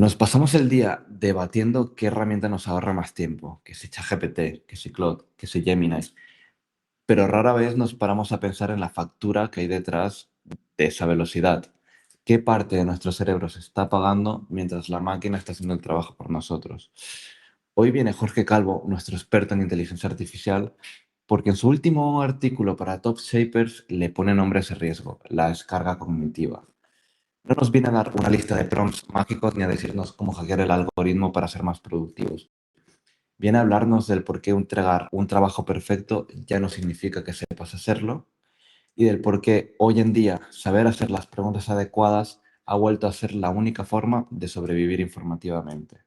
Nos pasamos el día debatiendo qué herramienta nos ahorra más tiempo, que si ChatGPT, que si Claude, que si Gemini, pero rara vez nos paramos a pensar en la factura que hay detrás de esa velocidad. ¿Qué parte de nuestro cerebro se está apagando mientras la máquina está haciendo el trabajo por nosotros? Hoy viene Jorge Calvo, nuestro experto en inteligencia artificial, porque en su último artículo para Top Shapers le pone nombre a ese riesgo, la descarga cognitiva. No nos viene a dar una lista de prompts mágicos ni a decirnos cómo hackear el algoritmo para ser más productivos. Viene a hablarnos del por qué entregar un trabajo perfecto ya no significa que sepas hacerlo y del por qué hoy en día saber hacer las preguntas adecuadas ha vuelto a ser la única forma de sobrevivir informativamente.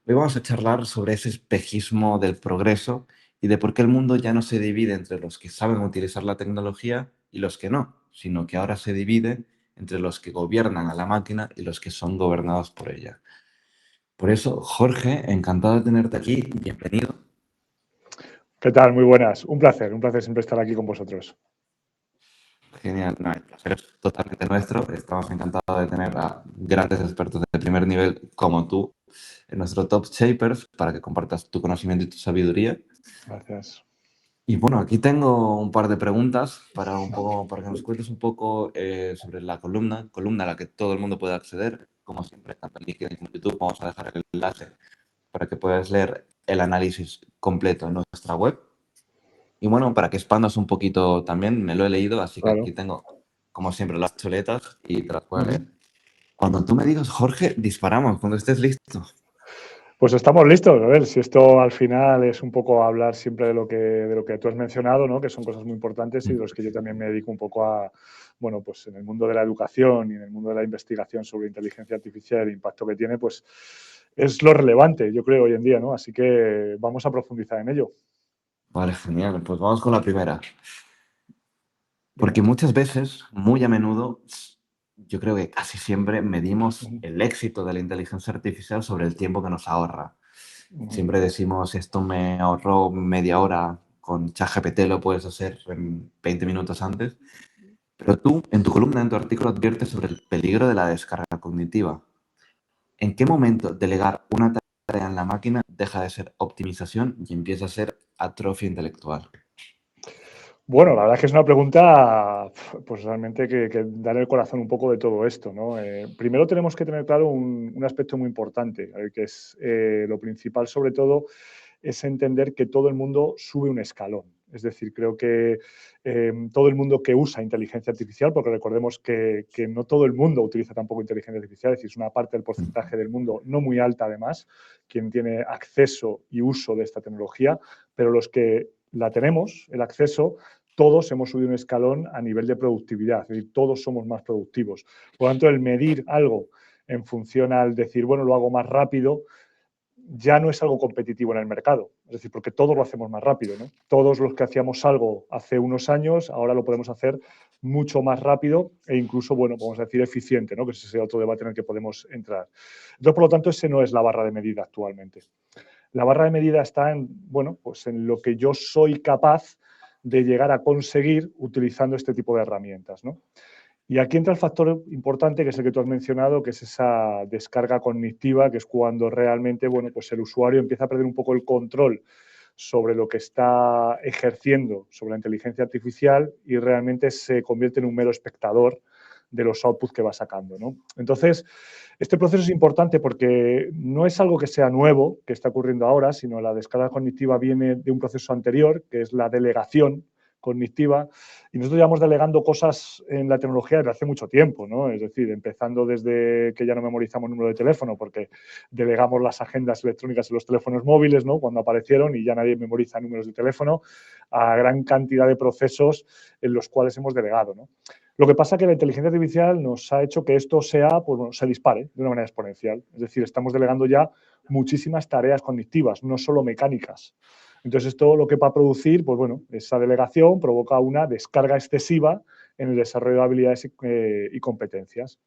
Hoy vamos a charlar sobre ese espejismo del progreso y de por qué el mundo ya no se divide entre los que saben utilizar la tecnología y los que no, sino que ahora se divide entre los que gobiernan a la máquina y los que son gobernados por ella. Por eso, Jorge, encantado de tenerte aquí. Bienvenido. ¿Qué tal? Muy buenas. Un placer siempre estar aquí con vosotros. Genial, no, el placer es totalmente nuestro. Estamos encantados de tener a grandes expertos de primer nivel como tú en nuestro Top Shapers para que compartas tu conocimiento y tu sabiduría. Gracias. Y bueno, aquí tengo un par de preguntas para que nos cuentes un poco sobre la columna a la que todo el mundo puede acceder. Como siempre, tanto en LinkedIn como en YouTube, vamos a dejar el enlace para que puedas leer el análisis completo en nuestra web. Y bueno, para que expandas un poquito también, me lo he leído, así que aquí Claro. tengo, como siempre, las chuletas y te las puedo leer. Ujú. Cuando tú me digas, Jorge, disparamos, cuando estés listo. Pues estamos listos. A ver, si esto al final es un poco hablar siempre de lo que tú has mencionado, ¿no? Que son cosas muy importantes y de los que yo también me dedico un poco a, bueno, pues en el mundo de la educación y en el mundo de la investigación sobre inteligencia artificial, el impacto que tiene, pues es lo relevante, yo creo, hoy en día, ¿no? Así que vamos a profundizar en ello. Vale, genial. Pues vamos con la primera. Porque Dime. muchas veces, muy a menudo, yo creo que casi siempre medimos Ujú, el éxito de la inteligencia artificial sobre el tiempo que nos ahorra. ujú. Siempre decimos, esto me ahorró media hora, con ChatGPT lo puedes hacer en 20 minutos antes. Pero tú, en tu columna, en tu artículo, adviertes sobre el peligro de la descarga cognitiva. ¿En qué momento delegar una tarea en la máquina deja de ser optimización y empieza a ser atrofia intelectual? Bueno, la verdad es que es una pregunta, pues realmente que da en el corazón un poco de todo esto, ¿no? Primero tenemos que tener claro un aspecto muy importante, que es lo principal sobre todo, es entender que todo el mundo sube un escalón. Es decir, creo que todo el mundo que usa inteligencia artificial, porque recordemos que no todo el mundo utiliza tampoco inteligencia artificial, es decir, es una parte del porcentaje del mundo no muy alta además, quien tiene acceso y uso de esta tecnología, pero los que la tenemos, el acceso, todos hemos subido un escalón a nivel de productividad, es decir, todos somos más productivos. Por lo tanto, el medir algo en función al decir, bueno, lo hago más rápido, ya no es algo competitivo en el mercado. Es decir, porque todos lo hacemos más rápido, ¿no? Todos los que hacíamos algo hace unos años, ahora lo podemos hacer mucho más rápido e incluso, bueno, vamos a decir eficiente, ¿no? Que ese es otro debate en el que podemos entrar. Entonces, por lo tanto, ese no es la barra de medida actualmente. La barra de medida está en, bueno, pues en lo que yo soy capaz de llegar a conseguir utilizando este tipo de herramientas, ¿no? Y aquí entra el factor importante, que es el que tú has mencionado, que es esa descarga cognitiva, que es cuando realmente, bueno, pues el usuario empieza a perder un poco el control sobre lo que está ejerciendo sobre la inteligencia artificial y realmente se convierte en un mero espectador de los outputs que va sacando, ¿no? Entonces, este proceso es importante porque no es algo que sea nuevo, que está ocurriendo ahora, sino la descarga cognitiva viene de un proceso anterior, que es la delegación cognitiva, y nosotros llevamos delegando cosas en la tecnología desde hace mucho tiempo, ¿no? Es decir, empezando desde que ya no memorizamos número de teléfono, porque delegamos las agendas electrónicas en los teléfonos móviles, ¿no? Cuando aparecieron y ya nadie memoriza números de teléfono, a gran cantidad de procesos en los cuales hemos delegado, ¿no? Lo que pasa es que la inteligencia artificial nos ha hecho que esto sea, pues bueno, se dispare de una manera exponencial. Es decir, estamos delegando ya muchísimas tareas cognitivas, no solo mecánicas. Entonces, esto lo que va a producir, pues bueno, esa delegación provoca una descarga excesiva en el desarrollo de habilidades y competencias.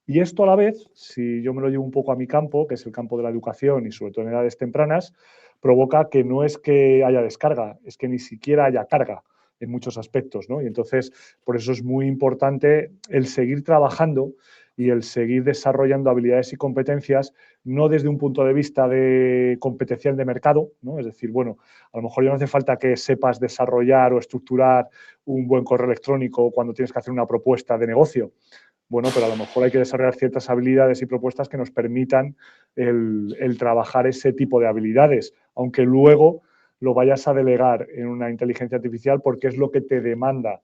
Y esto a la vez, si yo me lo llevo un poco a mi campo, que es el campo de la educación y sobre todo en edades tempranas, provoca que no es que haya descarga, es que ni siquiera haya carga en muchos aspectos, ¿no? Y entonces, por eso es muy importante el seguir trabajando y el seguir desarrollando habilidades y competencias, no desde un punto de vista de competencial de mercado, ¿no? Es decir, bueno, a lo mejor ya no hace falta que sepas desarrollar o estructurar un buen correo electrónico cuando tienes que hacer una propuesta de negocio. Bueno, pero a lo mejor hay que desarrollar ciertas habilidades y propuestas que nos permitan el trabajar ese tipo de habilidades, aunque luego lo vayas a delegar en una inteligencia artificial porque es lo que te demanda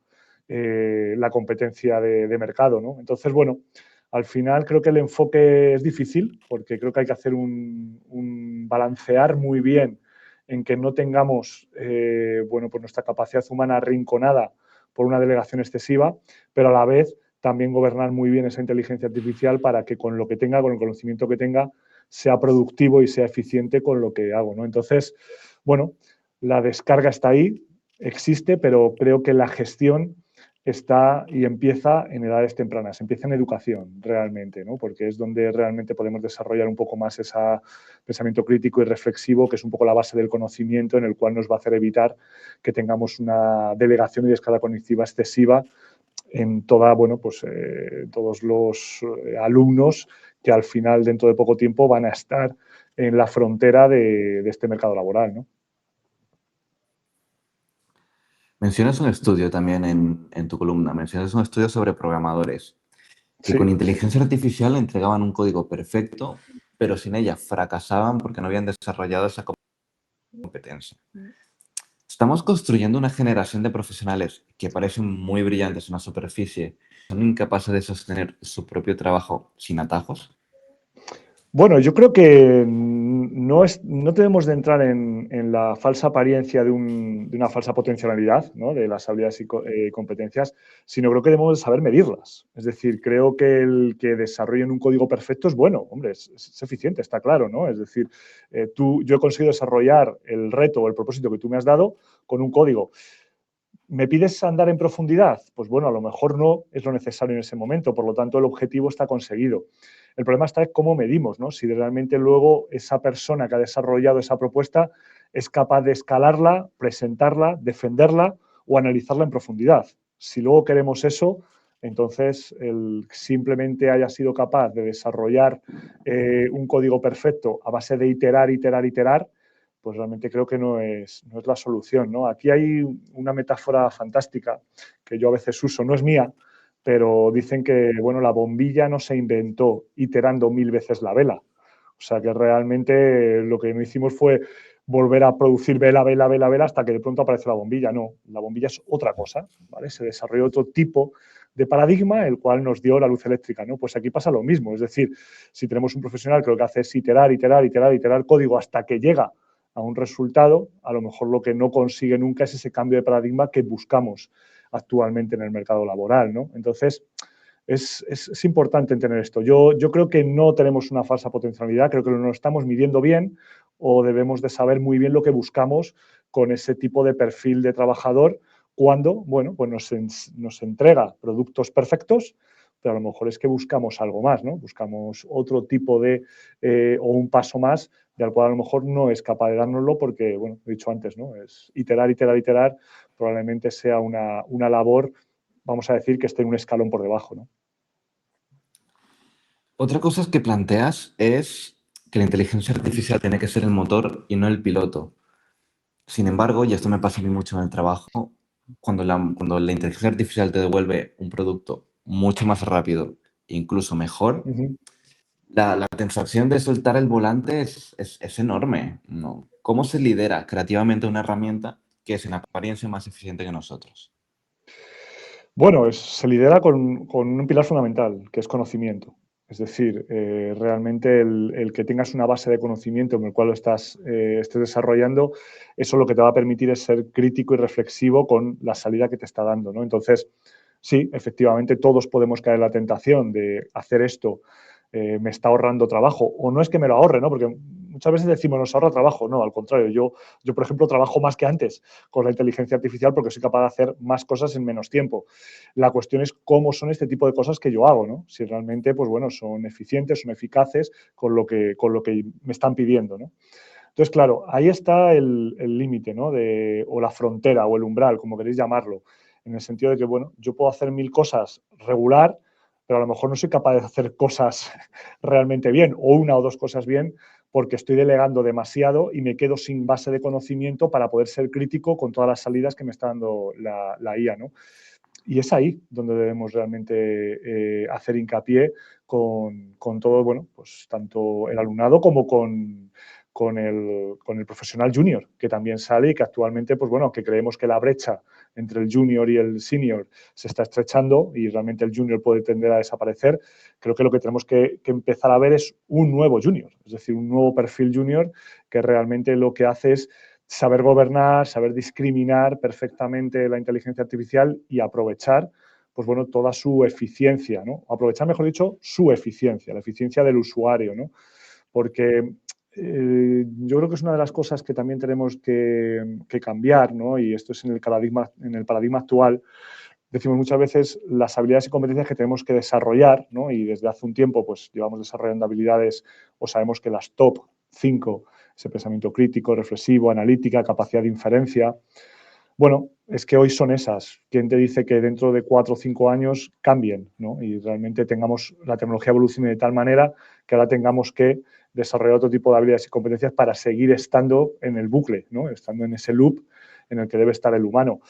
la competencia de mercado, ¿no? Entonces, bueno, al final creo que el enfoque es difícil porque creo que hay que hacer un balancear muy bien en que no tengamos bueno, pues nuestra capacidad humana arrinconada por una delegación excesiva, pero a la vez también gobernar muy bien esa inteligencia artificial para que con lo que tenga, con el conocimiento que tenga, sea productivo y sea eficiente con lo que hago, ¿no? Entonces, bueno, la descarga está ahí, existe, pero creo que la gestión está y empieza en edades tempranas, empieza en educación realmente, ¿no? Porque es donde realmente podemos desarrollar un poco más ese pensamiento crítico y reflexivo, que es un poco la base del conocimiento en el cual nos va a hacer evitar que tengamos una delegación y descarga cognitiva excesiva en toda, bueno, pues, todos los alumnos que al final, dentro de poco tiempo, van a estar en la frontera de este mercado laboral, ¿no? Mencionas un estudio también en tu columna, mencionas un estudio sobre programadores que con Sí. inteligencia artificial entregaban un código perfecto, pero sin ella fracasaban porque no habían desarrollado esa competencia. Estamos construyendo una generación de profesionales que parecen muy brillantes en la superficie, son incapaces de sostener su propio trabajo sin atajos. Bueno, yo creo que no debemos de entrar en la falsa apariencia de una falsa potencialidad, ¿no? De las habilidades y competencias, sino creo que debemos de saber medirlas. Es decir, creo que el que desarrollen un código perfecto es bueno, hombre, es eficiente, está claro, ¿no? Es decir, yo he conseguido desarrollar el reto o el propósito que tú me has dado con un código. ¿Me pides andar en profundidad? Pues bueno, a lo mejor no es lo necesario en ese momento, por lo tanto el objetivo está conseguido. El problema está en cómo medimos, ¿no? Si realmente luego esa persona que ha desarrollado esa propuesta es capaz de escalarla, presentarla, defenderla o analizarla en profundidad. Si luego queremos eso, entonces el simplemente haya sido capaz de desarrollar un código perfecto a base de iterar, iterar, iterar, pues realmente creo que no es la solución, ¿no? Aquí hay una metáfora fantástica que yo a veces uso, no es mía, pero dicen que, bueno, la bombilla no se inventó iterando 1000 veces la vela. O sea, que realmente lo que no hicimos fue volver a producir vela, vela, vela, vela hasta que de pronto aparece la bombilla. No, la bombilla es otra cosa, ¿vale? Se desarrolló otro tipo de paradigma, el cual nos dio la luz eléctrica, ¿no? Pues aquí pasa lo mismo, es decir, si tenemos un profesional que lo que hace es iterar, iterar, iterar, iterar código hasta que llega a un resultado, a lo mejor lo que no consigue nunca es ese cambio de paradigma que buscamos actualmente en el mercado laboral, ¿no? Entonces, es importante entender esto. Yo creo que no tenemos una falsa potencialidad, creo que lo estamos midiendo bien o debemos de saber muy bien lo que buscamos con ese tipo de perfil de trabajador cuando, bueno, pues nos entrega productos perfectos, pero a lo mejor es que buscamos algo más, ¿no? Buscamos otro tipo de, o un paso más del cual a lo mejor no es capaz de dárnoslo porque, bueno, he dicho antes, ¿no? Es iterar, iterar, iterar, probablemente sea una labor, vamos a decir, que esté en un escalón por debajo, ¿no? Otra cosa que planteas es que la inteligencia artificial tiene que ser el motor y no el piloto. Sin embargo, y esto me pasa a mí mucho en el trabajo, cuando la inteligencia artificial te devuelve un producto mucho más rápido, incluso mejor, Uh -huh. la sensación de soltar el volante es enorme, ¿no? ¿Cómo se lidera creativamente una herramienta que es en apariencia más eficiente que nosotros? Bueno, se lidera con un pilar fundamental, que es conocimiento. Es decir, realmente el que tengas una base de conocimiento en el cual lo estés desarrollando, eso lo que te va a permitir es ser crítico y reflexivo con la salida que te está dando, ¿no? Entonces, sí, efectivamente, todos podemos caer en la tentación de hacer esto, me está ahorrando trabajo, o no es que me lo ahorre, ¿no? Porque muchas veces decimos, nos ahorra trabajo, no, al contrario, yo, por ejemplo, trabajo más que antes con la inteligencia artificial porque soy capaz de hacer más cosas en menos tiempo. La cuestión es cómo son este tipo de cosas que yo hago, ¿no? Si realmente, pues bueno, son eficientes, son eficaces con lo que me están pidiendo, ¿no? Entonces, claro, ahí está el límite, ¿no? O la frontera o el umbral, como queréis llamarlo, en el sentido de que, bueno, yo puedo hacer 1000 cosas regular, pero a lo mejor no soy capaz de hacer cosas realmente bien o una o dos cosas bien porque estoy delegando demasiado y me quedo sin base de conocimiento para poder ser crítico con todas las salidas que me está dando la IA, ¿no? Y es ahí donde debemos realmente hacer hincapié con todo, bueno, pues tanto el alumnado como con el profesional junior, que también sale y que actualmente, pues bueno, que creemos que la brecha entre el junior y el senior se está estrechando y realmente el junior puede tender a desaparecer. Creo que lo que tenemos que empezar a ver es un nuevo junior, es decir, un nuevo perfil junior que realmente lo que hace es saber gobernar, saber discriminar perfectamente la inteligencia artificial y aprovechar, pues bueno, toda su eficiencia, ¿no? Aprovechar, mejor dicho, su eficiencia, la eficiencia del usuario, ¿no? Porque yo creo que es una de las cosas que también tenemos que cambiar, ¿no? Y esto es en el paradigma actual. Decimos muchas veces las habilidades y competencias que tenemos que desarrollar, ¿no? Y desde hace un tiempo pues llevamos desarrollando habilidades o sabemos que las top 5, ese pensamiento crítico, reflexivo, analítica, capacidad de inferencia. Bueno, es que hoy son esas. ¿Quién te dice que dentro de 4 o 5 años cambien, ¿no? Y realmente tengamos la tecnología evolucione de tal manera que ahora tengamos que desarrollar otro tipo de habilidades y competencias para seguir estando en el bucle, ¿no? Estando en ese loop en el que debe estar el humano.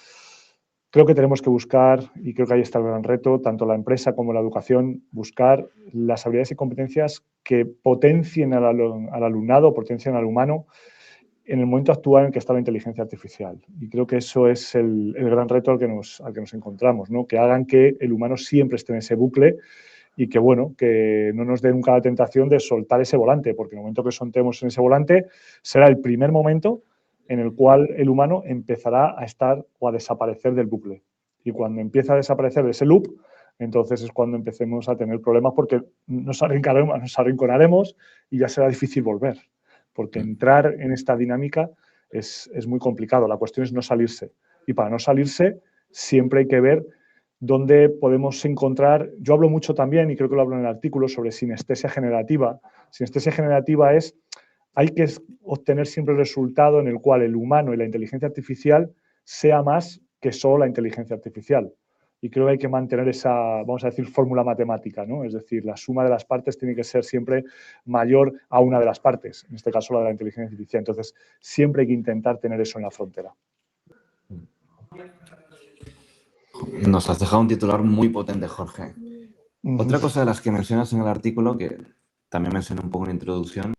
Creo que tenemos que buscar, y creo que ahí está el gran reto, tanto la empresa como la educación, buscar las habilidades y competencias que potencien al alumnado, potencien al humano en el momento actual en el que está la inteligencia artificial. Y creo que eso es el gran reto al que nos encontramos, ¿no? Que hagan que el humano siempre esté en ese bucle y que, bueno, que no nos dé nunca la tentación de soltar ese volante, porque en el momento que soltemos en ese volante será el primer momento en el cual el humano empezará a estar o a desaparecer del bucle. Y cuando empieza a desaparecer de ese loop, entonces es cuando empecemos a tener problemas porque nos arrinconaremos y ya será difícil volver. Porque entrar en esta dinámica es muy complicado. La cuestión es no salirse. Y para no salirse, siempre hay que ver dónde podemos encontrar. Yo hablo mucho también, y creo que lo hablo en el artículo, sobre sinestesia generativa. Sinestesia generativa es, hay que obtener siempre el resultado en el cual el humano y la inteligencia artificial sea más que solo la inteligencia artificial. Y creo que hay que mantener esa, vamos a decir, fórmula matemática, ¿no? Es decir, la suma de las partes tiene que ser siempre mayor a una de las partes, en este caso la de la inteligencia artificial. Entonces, siempre hay que intentar tener eso en la frontera. Nos has dejado un titular muy potente, Jorge. Otra cosa de las que mencionas en el artículo, que también mencioné un poco en la introducción,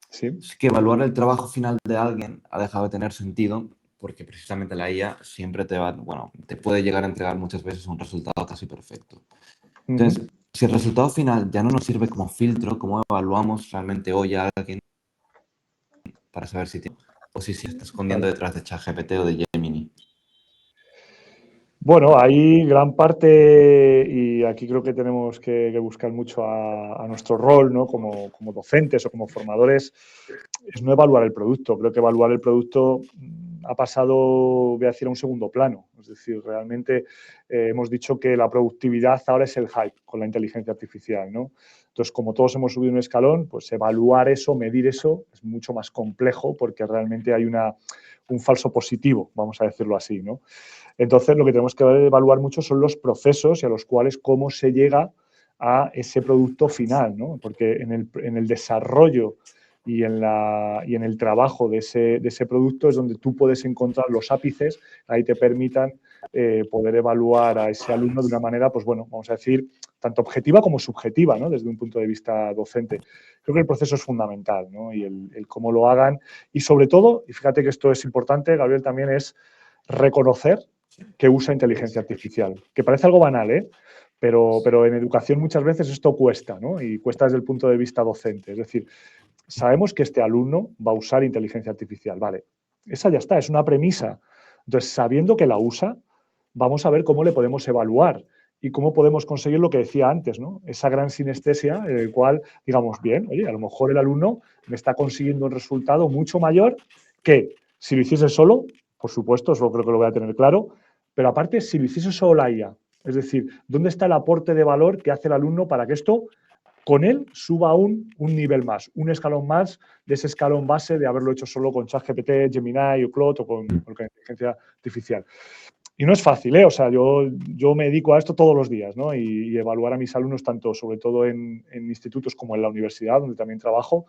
Sí. es que evaluar el trabajo final de alguien ha dejado de tener sentido porque precisamente la IA siempre te puede llegar a entregar muchas veces un resultado casi perfecto. Entonces, si el resultado final ya no nos sirve como filtro, ¿cómo evaluamos realmente hoy a alguien para saber si tiene o si se está escondiendo detrás de ChatGPT o de Gemini? Bueno, hay gran parte, y aquí creo que tenemos que buscar mucho a nuestro rol, ¿no? Como docentes o como formadores, es no evaluar el producto. Creo que evaluar el producto ha pasado, voy a decir, a un segundo plano. Es decir, realmente hemos dicho que la productividad ahora es el hype con la inteligencia artificial, ¿no? Entonces, como todos hemos subido un escalón, pues evaluar eso, medir eso, es mucho más complejo porque realmente hay un falso positivo, vamos a decirlo así, ¿no? Entonces, lo que tenemos que evaluar mucho son los procesos y a los cuales cómo se llega a ese producto final, ¿no? Porque en el desarrollo y en el trabajo de ese producto es donde tú puedes encontrar los ápices, ahí te permitan poder evaluar a ese alumno de una manera, pues bueno, vamos a decir, tanto objetiva como subjetiva, ¿no? Desde un punto de vista docente. Creo que el proceso es fundamental, ¿no? Y el cómo lo hagan. Y sobre todo, y fíjate que esto es importante, Gabriel, también es reconocer que usa inteligencia artificial, que parece algo banal, ¿eh? Pero en educación muchas veces esto cuesta, ¿no? Y cuesta desde el punto de vista docente. Es decir, sabemos que este alumno va a usar inteligencia artificial, vale. Esa ya está, es una premisa. Entonces, sabiendo que la usa, vamos a ver cómo le podemos evaluar y cómo podemos conseguir lo que decía antes, ¿no? Esa gran sinestesia en el cual digamos, bien, oye, a lo mejor el alumno me está consiguiendo un resultado mucho mayor que si lo hiciese solo, por supuesto, eso creo que lo voy a tener claro, pero aparte, si lo hiciese solo la IA, es decir, ¿dónde está el aporte de valor que hace el alumno para que esto con él suba un nivel más, un escalón más de ese escalón base de haberlo hecho solo con ChatGPT, Gemini o Claude o con inteligencia artificial? Y no es fácil, ¿eh? O sea, yo me dedico a esto todos los días, ¿no? Y evaluar a mis alumnos, tanto sobre todo en institutos como en la universidad, donde también trabajo,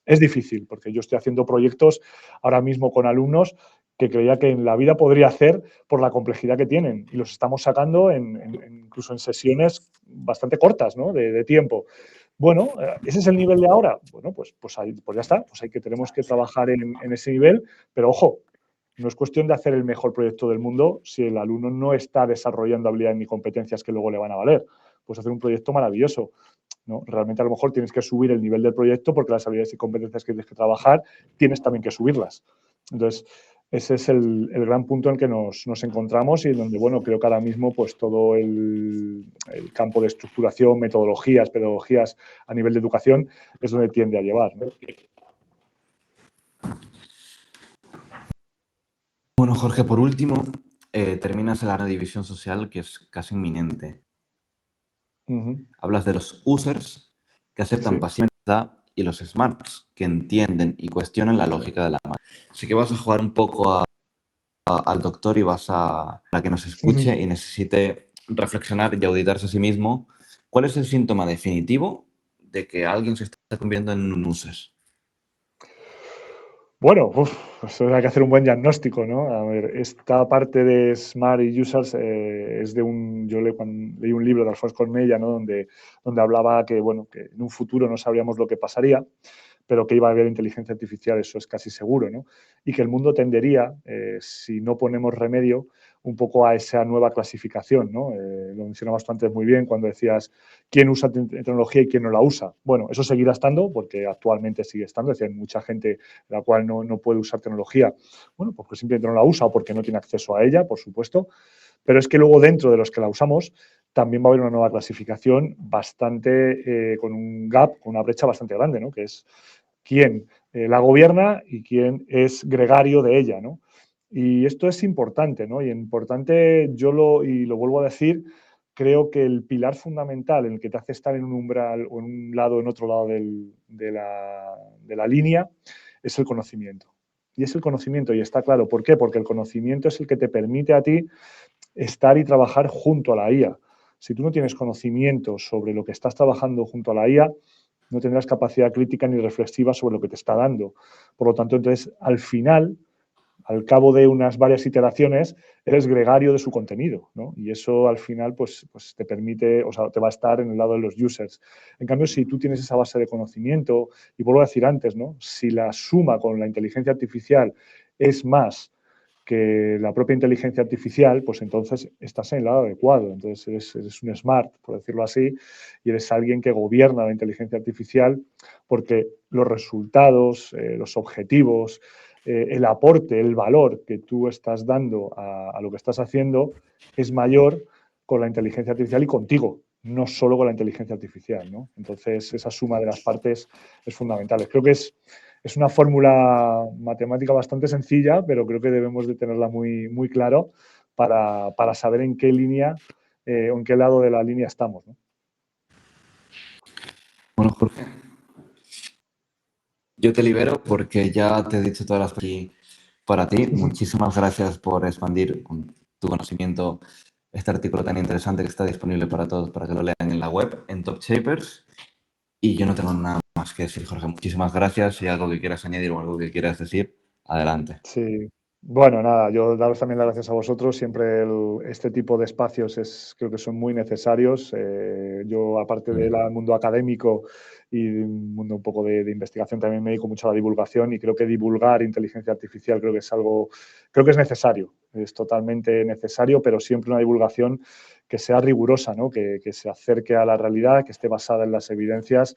es difícil, porque yo estoy haciendo proyectos ahora mismo con alumnos que creía que en la vida podría hacer por la complejidad que tienen. Y los estamos sacando incluso en sesiones bastante cortas, ¿no? De tiempo. Bueno, ¿ese es el nivel de ahora? Bueno, pues ya está. Pues tenemos que trabajar en ese nivel, pero ojo, no es cuestión de hacer el mejor proyecto del mundo si el alumno no está desarrollando habilidades ni competencias que luego le van a valer. Puedes hacer un proyecto maravilloso, ¿no? Realmente a lo mejor tienes que subir el nivel del proyecto porque las habilidades y competencias que tienes que trabajar tienes también que subirlas. Entonces, ese es el gran punto en el que nos encontramos y en donde, bueno, creo que ahora mismo pues todo el campo de estructuración, metodologías, pedagogías a nivel de educación es donde tiende a llevar, ¿no? Bueno, Jorge, por último, terminas la división social que es casi inminente. Hablas de los users que aceptan Sí. pasivamente y los smarts que entienden y cuestionan la lógica de la máquina. Así que vas a jugar un poco al doctor y vas a que nos escuche y necesite reflexionar y auditarse a sí mismo. ¿Cuál es el síntoma definitivo de que alguien se está convirtiendo en un user? Bueno, eso hay que hacer un buen diagnóstico, ¿no? A ver, esta parte de Smart y Users es de cuando leí un libro de Alfonso Cornella, ¿no? Donde hablaba que, bueno, que en un futuro no sabríamos lo que pasaría, pero que iba a haber inteligencia artificial, eso es casi seguro, ¿no? Y que el mundo tendería, si no ponemos remedio, un poco a esa nueva clasificación, ¿no? Lo mencionabas tú antes muy bien cuando decías quién usa tecnología y quién no la usa. Bueno, eso seguirá estando porque actualmente sigue estando, es decir, hay mucha gente la cual no puede usar tecnología, bueno, porque simplemente no la usa o porque no tiene acceso a ella, por supuesto, pero es que luego dentro de los que la usamos también va a haber una nueva clasificación bastante, con un gap, con una brecha bastante grande, ¿no? Que es quién la gobierna y quién es gregario de ella, ¿no? Y esto es importante, ¿no? Y importante, y lo vuelvo a decir, creo que el pilar fundamental en el que te hace estar en un umbral o en un lado o en otro lado de la línea es el conocimiento. Y es el conocimiento, y está claro. ¿Por qué? Porque el conocimiento es el que te permite a ti estar y trabajar junto a la IA. Si tú no tienes conocimiento sobre lo que estás trabajando junto a la IA, no tendrás capacidad crítica ni reflexiva sobre lo que te está dando. Por lo tanto, entonces, al final, al cabo de unas varias iteraciones, eres gregario de su contenido, ¿no? Y eso al final pues te permite, o sea, te va a estar en el lado de los users. En cambio, si tú tienes esa base de conocimiento, y vuelvo a decir antes, ¿no? Si la suma con la inteligencia artificial es más que la propia inteligencia artificial, pues entonces estás en el lado adecuado. Entonces eres un smart, por decirlo así, y eres alguien que gobierna la inteligencia artificial porque los resultados, los objetivos, el aporte, el valor que tú estás dando a lo que estás haciendo es mayor con la inteligencia artificial y contigo, no solo con la inteligencia artificial, ¿no? Entonces, esa suma de las partes es fundamental. Creo que es una fórmula matemática bastante sencilla, pero creo que debemos de tenerla muy, muy claro para saber en qué línea o en qué lado de la línea estamos, ¿no? Bueno, Jorge, yo te libero porque ya te he dicho todas las cosas aquí para ti. Muchísimas gracias por expandir con tu conocimiento este artículo tan interesante que está disponible para todos para que lo lean en la web, en Top Shapers. Y yo no tengo nada más que decir, Jorge. Muchísimas gracias. Si hay algo que quieras añadir o algo que quieras decir, adelante. Sí. Bueno, nada, yo daros también las gracias a vosotros. Siempre este tipo de espacios creo que son muy necesarios. Yo, aparte del mundo académico y un mundo un poco de investigación, también me dedico mucho a la divulgación y creo que divulgar inteligencia artificial creo que es algo, creo que es necesario, es totalmente necesario, pero siempre una divulgación que sea rigurosa, ¿no? Que se acerque a la realidad, que esté basada en las evidencias.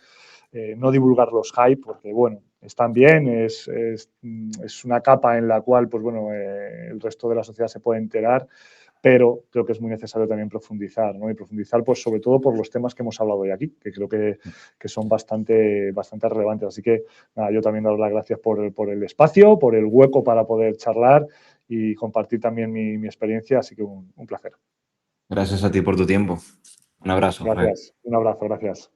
No divulgar los hype, porque bueno, están bien, es una capa en la cual pues, bueno, el resto de la sociedad se puede enterar, pero creo que es muy necesario también profundizar, ¿no? Y profundizar pues, sobre todo por los temas que hemos hablado hoy aquí, que creo que son bastante relevantes. Así que nada, yo también doy las gracias por el espacio, por el hueco para poder charlar y compartir también mi experiencia, así que un placer. Gracias a ti por tu tiempo. Un abrazo, Jorge. Gracias, un abrazo, gracias.